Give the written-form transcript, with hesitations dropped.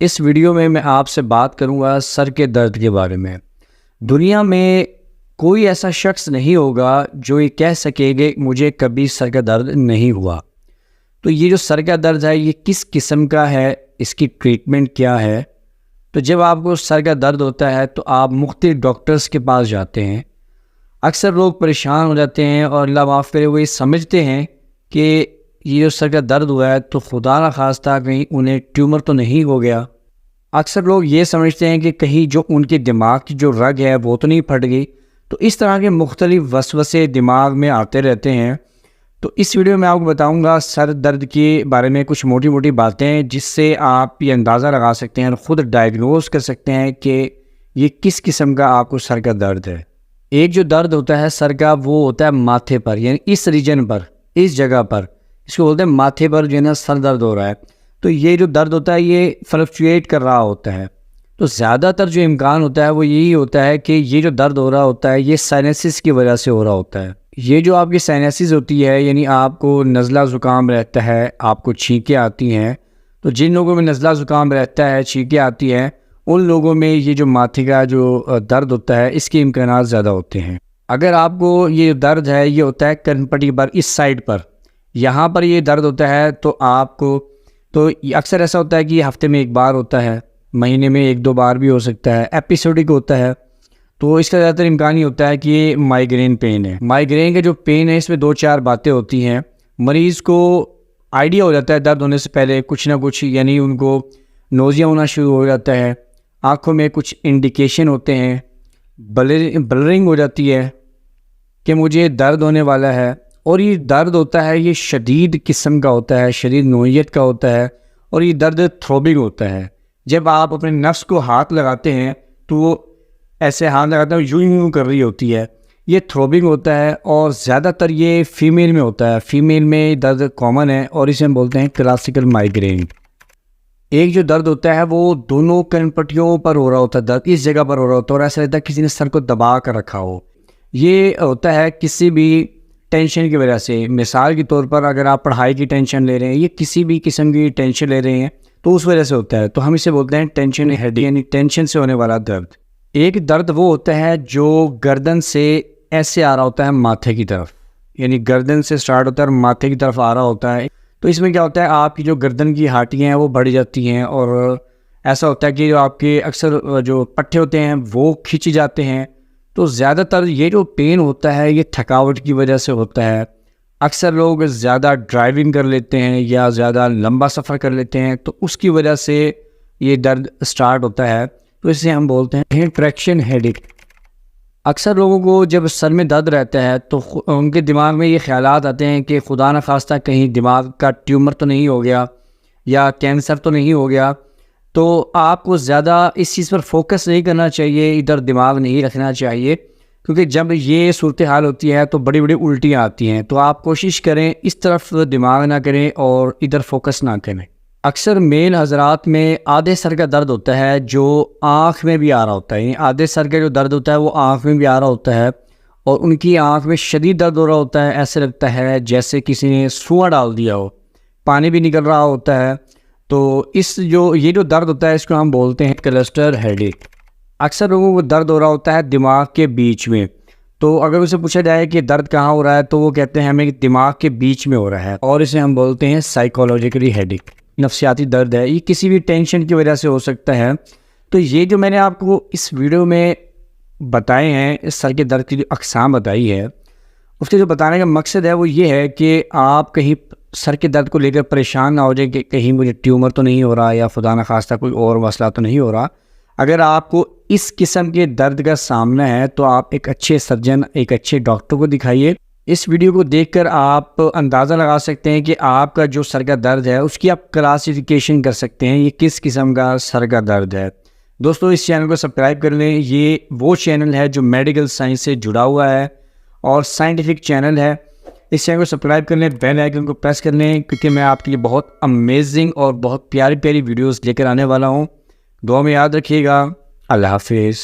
इस वीडियो में मैं आपसे बात करूंगा सर के दर्द के बारे में। दुनिया में कोई ऐसा शख्स नहीं होगा जो ये कह सकेगा मुझे कभी सर का दर्द नहीं हुआ। तो ये जो सर का दर्द है ये किस किस्म का है, इसकी ट्रीटमेंट क्या है। तो जब आपको सर का दर्द होता है तो आप मुख्तलिफ डॉक्टर्स के पास जाते हैं। अक्सर लोग परेशान हो जाते हैं और अल्लाह माफ़ करे वो ये समझते हैं कि ये जो सर का दर्द हुआ है तो खुदा ना खास्ता कहीं उन्हें ट्यूमर तो नहीं हो गया। अक्सर लोग ये समझते हैं कि कहीं जो उनके दिमाग की जो रग है वो तो नहीं फट गई। तो इस तरह के मुख्तलिफ वसवसे दिमाग में आते रहते हैं। तो इस वीडियो में आपको बताऊंगा सर दर्द के बारे में कुछ मोटी मोटी बातें जिससे आप ये अंदाज़ा लगा सकते हैं और ख़ुद डायग्नोज कर सकते हैं कि ये किस किस्म का आपको सर का दर्द है। एक जो दर्द होता है सर का वो होता है माथे पर, यानी इस रीजन पर, इस जगह पर, इसको बोलते हैं माथे पर जो है ना सर दर्द हो रहा है। तो ये जो दर्द होता है ये फ्लक्चुएट कर रहा होता है। तो ज़्यादातर जो इम्कान होता है वो यही होता है कि ये जो दर्द हो रहा होता है ये साइनसिस की वजह से हो रहा होता है। ये जो आपकी साइनसिस होती है यानी आपको नज़ला ज़ुकाम रहता है, आपको छींकें आती हैं। तो जिन लोगों में नज़ला ज़ुकाम रहता है, छींकें आती हैं, उन लोगों में ये जो माथे का जो दर्द होता है इसके इम्कान ज़्यादा होते हैं। अगर आपको ये दर्द है ये होता है कनपट्टी पर, इस साइड पर, यहाँ पर ये दर्द होता है तो आपको तो अक्सर ऐसा होता है कि हफ्ते में एक बार होता है, महीने में एक दो बार भी हो सकता है, एपिसोडिक होता है। तो इसका ज़्यादातर इम्कान ही होता है कि ये माइग्रेन पेन है। माइग्रेन का जो पेन है इसमें दो चार बातें होती हैं। मरीज़ को आइडिया हो जाता है दर्द होने से पहले कुछ ना कुछ, यानी उनको नोज़िया होना शुरू हो जाता है, आँखों में कुछ इंडिकेशन होते हैं, ब्लरिंग हो जाती है कि मुझे दर्द होने वाला है। और ये दर्द होता है ये शदीद किस्म का होता है, शदीद नोयत का होता है और ये दर्द थ्रोबिंग होता है। जब आप अपने नफ्स को हाथ लगाते हैं तो वो ऐसे हाथ लगाते हैं यूं यूं कर रही होती है, ये थ्रोबिंग होता है और ज़्यादातर ये फीमेल में होता है। फीमेल में दर्द कॉमन है और इसे हम बोलते हैं क्लासिकल माइग्रेन। एक जो दर्द होता है वो दोनों कनपट्टियों पर हो रहा होता है, दर्द इस जगह पर हो रहा होता है और ऐसा लगता है किसी ने सर को दबा कर रखा हो। ये होता है किसी भी टेंशन की वजह से। मिसाल के तौर पर अगर आप पढ़ाई की टेंशन ले रहे हैं, ये किसी भी किस्म की टेंशन ले रहे हैं तो उस वजह से होता है। तो हम इसे बोलते हैं टेंशन हेड, यानी टेंशन से होने वाला दर्द। एक दर्द वो होता है जो गर्दन से ऐसे आ रहा होता है माथे की तरफ, यानी गर्दन से स्टार्ट होता है और माथे की तरफ आ रहा होता है। तो इसमें क्या होता है आपकी जो गर्दन की हड्डियाँ हैं वो बढ़ जाती हैं और ऐसा होता है कि जो आपके अक्सर जो पट्टे होते हैं वो खिंच जाते हैं। तो ज़्यादातर ये जो पेन होता है ये थकावट की वजह से होता है। अक्सर लोग ज़्यादा ड्राइविंग कर लेते हैं या ज़्यादा लंबा सफ़र कर लेते हैं तो उसकी वजह से ये दर्द स्टार्ट होता है। तो इसे हम बोलते हैं ट्रैक्शन हेडेक। अक्सर लोगों को जब सर में दर्द रहता है तो उनके दिमाग में ये ख्यालात आते हैं कि खुदा न खास्ता कहीं दिमाग का ट्यूमर तो नहीं हो गया या कैंसर तो नहीं हो गया। तो आपको ज़्यादा इस चीज़ पर फोकस नहीं करना चाहिए, इधर दिमाग नहीं रखना चाहिए, क्योंकि जब ये सूरत हाल होती है तो बड़ी बड़ी उल्टियाँ आती हैं। तो आप कोशिश करें इस तरफ दिमाग ना करें और इधर फोकस ना करें। अक्सर मेल हजरात में आधे सर का दर्द होता है जो आँख में भी आ रहा होता है। आधे सर का जो दर्द होता है वो आँख में भी आ रहा होता है और उनकी आँख में शदीद दर्द हो रहा होता है। ऐसे लगता है जैसे किसी ने सुआ डाल दिया हो, पानी भी निकल रहा होता है। तो ये जो दर्द होता है इसको हम बोलते हैं क्लस्टर हेडेक। अक्सर लोगों को दर्द हो रहा होता है दिमाग के बीच में। तो अगर उसे पूछा जाए कि दर्द कहाँ हो रहा है तो वो कहते हैं हमें दिमाग के बीच में हो रहा है और इसे हम बोलते हैं साइकोलॉजिकली हेडेक, नफ्सियाती दर्द है। ये किसी भी टेंशन की वजह से हो सकता है। तो ये जो मैंने आपको इस वीडियो में बताए हैं, इस सर के दर्द की जो अक़साम बताई है, उसके जो बताने का मकसद है वो ये है कि आप कहीं सर के दर्द को लेकर परेशान ना हो जाए कि कहीं मुझे ट्यूमर तो नहीं हो रहा या खुदा न खास्ता कोई और मसला तो नहीं हो रहा। अगर आपको इस किस्म के दर्द का सामना है तो आप एक अच्छे सर्जन, एक अच्छे डॉक्टर को दिखाइए। इस वीडियो को देखकर आप अंदाज़ा लगा सकते हैं कि आपका जो सर का दर्द है उसकी आप क्लासिफिकेशन कर सकते हैं ये किस किस्म का सर का दर्द है। दोस्तों इस चैनल को सब्सक्राइब कर लें। ये वो चैनल है जो मेडिकल साइंस से जुड़ा हुआ है और साइंटिफिक चैनल है। इस चैनल को सब्सक्राइब कर लें, बेल आइकन को प्रेस कर लें, क्योंकि मैं आपके लिए बहुत अमेजिंग और बहुत प्यारी प्यारी वीडियोस लेकर आने वाला हूं। दुआ में याद रखिएगा। अल्लाह हाफिज़।